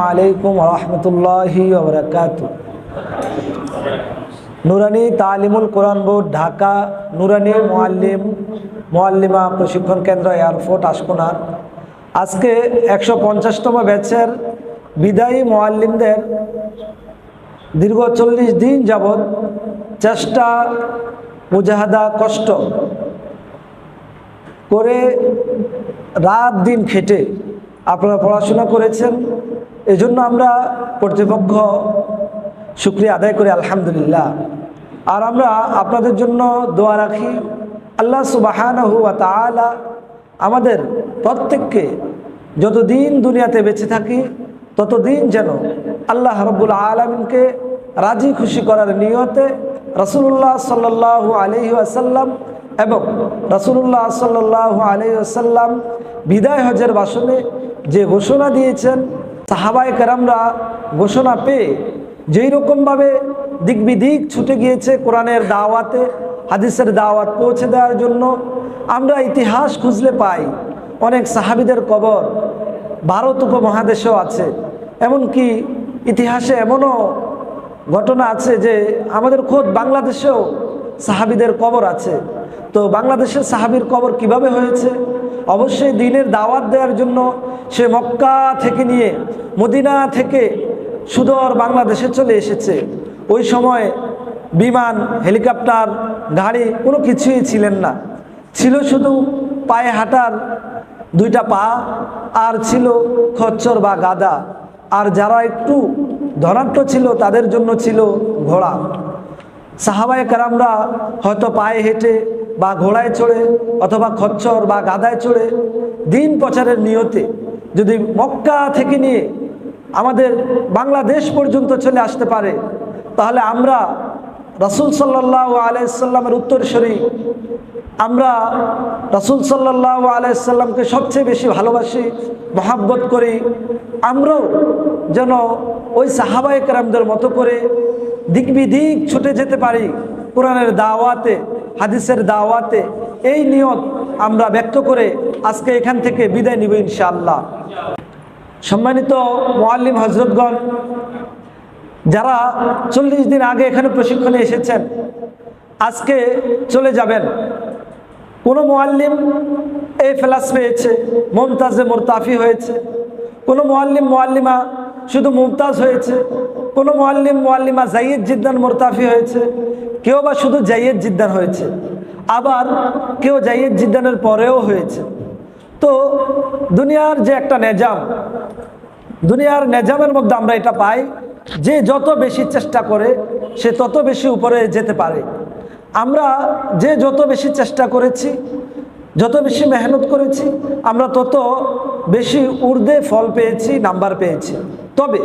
আলাইকুম রহমতুল্লাহি ওয়া বারাকাতুহু। নুরানি তালিমুল কোরআন বোর্ড ঢাকা, নুরানি মোয়াল্লিমা প্রশিক্ষণ কেন্দ্র, এয়ারপোর্ট আশকোনার। আজকে 150তম ব্যাচের বিদায়ী মোয়াল্লিমদের দীর্ঘ 40 দিন যাবৎ চেষ্টা, মুজাহাদা, কষ্ট করে রাত দিন খেটে আপনারা পড়াশোনা করেছেন। এজন্য আমরা কর্তৃপক্ষ শুকরিয়া আদায় করি, আলহামদুলিল্লাহ। আর আমরা আপনাদের জন্য দোয়া রাখি, আল্লাহ সুবহানাহু ওয়া তাআলা আমাদের প্রত্যেককে যতদিন দুনিয়াতে বেঁচে থাকি ততদিন যেন আল্লাহ রাব্বুল আলামিনকে রাজি খুশি করার নিয়তে রাসূলুল্লাহ সাল্লাল্লাহু আলাইহি ওয়াসাল্লাম এবং রাসূলুল্লাহ সাল্লাল্লাহু আলাইহি ওয়াসাল্লাম বিদায় হজের ভাষণে যে ঘোষণা দিয়েছেন, সাহাবায়ে কেরামরা ঘোষণা পেয়ে যেই রকমভাবে দিক বিদিক ছুটে গিয়েছে কোরআনের দাওয়াতে, হাদিসের দাওয়াত পৌঁছে দেওয়ার জন্য, আমরা ইতিহাস খুঁজলে পাই অনেক সাহাবীদের কবর ভারত উপমহাদেশেও আছে। এমনকি ইতিহাসে এমনও ঘটনা আছে যে আমাদের খোদ বাংলাদেশেও সাহাবীদের কবর আছে। তো বাংলাদেশের সাহাবীর কবর কিভাবে হয়েছে? অবশ্যই দ্বীনের দাওয়াত দেওয়ার জন্য সে মক্কা থেকে নিয়ে মদিনা থেকে সুদূর বাংলাদেশে চলে এসেছে। ওই সময় বিমান, হেলিকপ্টার, গাড়ি কোনো কিছুই ছিলেন না, ছিল শুধু পায়ে হাঁটার 2টা পা, আর ছিল খচ্চর বা গাদা। আর যারা একটু ধনাঢ্য ছিল তাদের জন্য ছিল ঘোড়া। সাহাবায়ে কেরামরা হয়তো পায়ে হেঁটে বা ঘোড়ায় চড়ে অথবা খচ্চর বা গাদায় চড়ে দিন প্রচারের নিয়তে যদি মক্কা থেকে নিয়ে আমাদের বাংলাদেশ পর্যন্ত চলে আসতে পারে, তাহলে আমরা রাসূল সাল্লাল্লাহু আলাইহি সাল্লামের উত্তরসূরি, আমরা রাসূল সাল্লাল্লাহু আলাইহি সাল্লামকে সবচেয়ে বেশি ভালোবাসি, মহব্বত করি। আমরাও যেন ওই সাহাবায়ে কেরামদের মতো করে দিক বিদিক ছুটে যেতে পারি কোরআনের দাওয়াতে, হাদিসের দাওয়াতে। এই নিয়ত আমরা ব্যক্ত করে আজকে এখান থেকে বিদায় নিব ইনশাআল্লাহ। সম্মানিত মুআল্লিম হযরতগণ, যারা 40 দিন আগে এখানে প্রশিক্ষণে এসেছেন, আজকে চলে যাবেন। কোনো মুআল্লিম এই ফেলাস পেয়েছে, মুমতাজে মুরতাফি হয়েছে। কোনো মুআল্লিম মুআল্লিমা শুধু মুমতাজ হয়েছে। কোনো মুআল্লিম মুআল্লিমা জাইদ জিদ্দান মুরতাফি হয়েছে। কেউ বা শুধু জাইদ জিদ্দান হয়েছে, আবার কেউ জাইদ জিদ্দানের পরেও হয়েছে। তো দুনিয়ার যে একটা নিজাম, দুনিয়ার নিজামের মধ্যে আমরা এটা পাই যে যত বেশি চেষ্টা করে সে তত বেশি উপরে যেতে পারে। আমরা যে যত বেশি চেষ্টা করেছি, যত বেশি মেহনত করেছি, আমরা তত বেশি ঊর্ধ্বে ফল পেয়েছি, নাম্বার পেয়েছি। তবে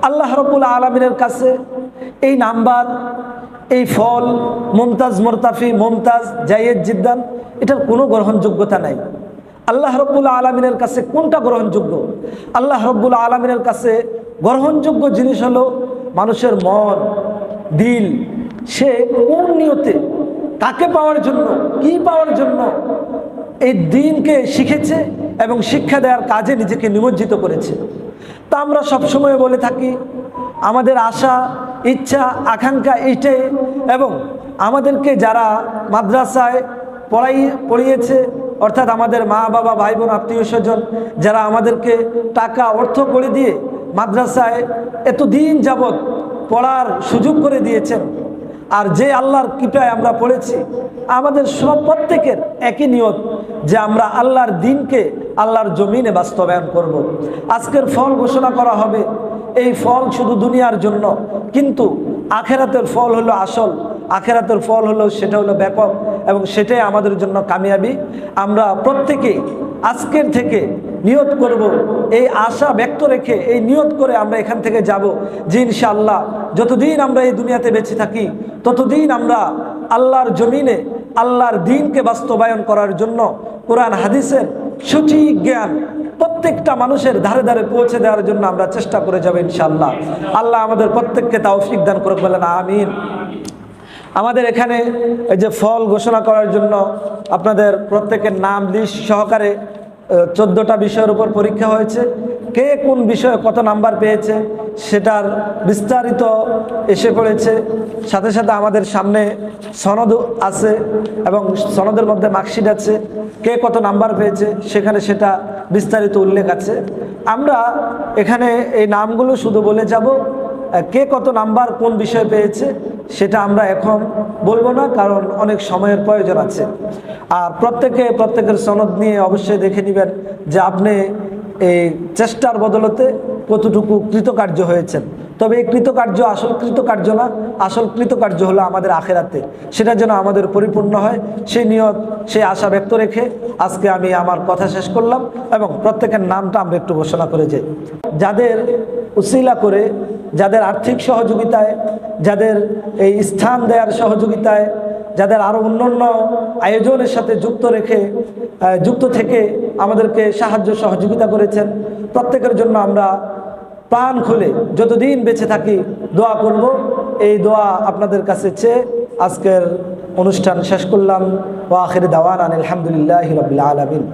আল্লাহ রাব্বুল আলামিনের কাছে এই নাম্বার, এই ফল, মুমতাজ মুরতাফি, মুমতাজ, জাইদ জিদ্দান, এটার কোনো গ্রহণযোগ্যতা নাই। আল্লাহ রাব্বুল আলামিনের কাছে কোনটা গ্রহণযোগ্য? আল্লাহ রাব্বুল আলামিনের কাছে গ্রহণযোগ্য জিনিস হলো মানুষের মন, দিল। সে কোন নিয়তে, কাকে পাওয়ার জন্য, কি পাওয়ার জন্য এই দ্বীনকে শিখেছে এবং শিক্ষা দেওয়ার কাজে নিজেকে নিমজ্জিত করেছে। তা আমরা সবসময় বলে থাকি, আমাদের আশা, ইচ্ছা, আকাঙ্ক্ষা এইটাই। এবং আমাদেরকে যারা মাদ্রাসায় পড়িয়েছে, অর্থাৎ আমাদের মা বাবা, ভাই বোন, আত্মীয় স্বজন, যারা আমাদেরকে টাকা অর্থ করে দিয়ে মাদ্রাসায় এতদিন যাবৎ পড়ার সুযোগ করে দিয়েছেন, আর যে আল্লাহর কৃপায় আমরা পড়েছি, আমাদের সব প্রত্যেকের একই নিয়ত যে আমরা আল্লাহর দ্বীনকে আল্লাহর জমিনে বাস্তবায়ন করব। আজকের ফল ঘোষণা করা হবে। এই ফল শুধু দুনিয়ার জন্য, কিন্তু আখেরাতের ফল হলো আসল, আখেরাতের ফল হলো, সেটা হলো ব্যাপক, এবং সেটাই আমাদের জন্য কামিয়াবি। আমরা প্রত্যেকে আজকের থেকে নিয়ত করব, এই আশা ব্যক্ত রেখে, এই নিয়ত করে আমরা এখান থেকে যাব যে ইনশাআল্লাহ যতদিন আমরা এই দুনিয়াতে বেঁচে থাকি ততদিন আমরা আল্লাহর জমিনে আল্লাহর দ্বীনকে বাস্তবায়ন করার জন্য কোরআন হাদিসের সঠিক জ্ঞান প্রত্যেকটা মানুষের ধারে ধারে পৌঁছে দেওয়ার জন্য আমরা চেষ্টা করে যাব ইনশাআল্লাহ। আল্লাহ আমাদের প্রত্যেককে তৌফিক দান করুক, বলেন আমিন। আমাদের এখানে এই যে ফল ঘোষণা করার জন্য আপনাদের প্রত্যেকের নাম লিস্ট সহকারে 14টা বিষয়ের উপর পরীক্ষা হয়েছে। কে কোন বিষয়ে কত নাম্বার পেয়েছে সেটার বিস্তারিত এসে পড়েছে। সাথে সাথে আমাদের সামনে সনদ আছে এবং সনদের মধ্যে মার্কশিট আছে, কে কত নাম্বার পেয়েছে সেখানে সেটা বিস্তারিত উল্লেখ আছে। আমরা এখানে এই নামগুলো শুধু বলে যাব, কে কত নাম্বার কোন বিষয়ে পেয়েছে সেটা আমরা এখন বলবো না, কারণ অনেক সময়ের প্রয়োজন আছে। আর প্রত্যেকের সনদ নিয়ে অবশ্যই দেখে নেবেন যে আপনি এই চেষ্টার বদলতে কতটুকু কৃতকার্য হয়েছেন। তবে এই কৃতকার্য আসল কৃতকার্য না, আসল কৃতকার্য হলো আমাদের আখেরাতে, সেটা যেন আমাদের পরিপূর্ণ হয় সেই নিয়ত, সেই আশা ব্যক্ত রেখে আজকে আমি আমার কথা শেষ করলাম এবং প্রত্যেকের নামটা আমরা একটু ঘোষণা করে যাই। যাদের উসিলা করে, যাদের আর্থিক সহযোগিতায়, যাদের এই স্থান দেওয়ার সহযোগিতায়, যাদের আরও অন্যান্য আয়োজনের সাথে যুক্ত থেকে আমাদেরকে সাহায্য সহযোগিতা করেছেন, প্রত্যেকের জন্য আমরা প্রাণ খুলে যতদিন বেঁচে থাকি দোয়া করব। এই দোয়া আপনাদের কাছে চেয়ে আজকের অনুষ্ঠান শেষ করলাম। ওয়া আখির দাওয়ানা আলহামদুলিল্লাহি রাব্বিল আলামিন।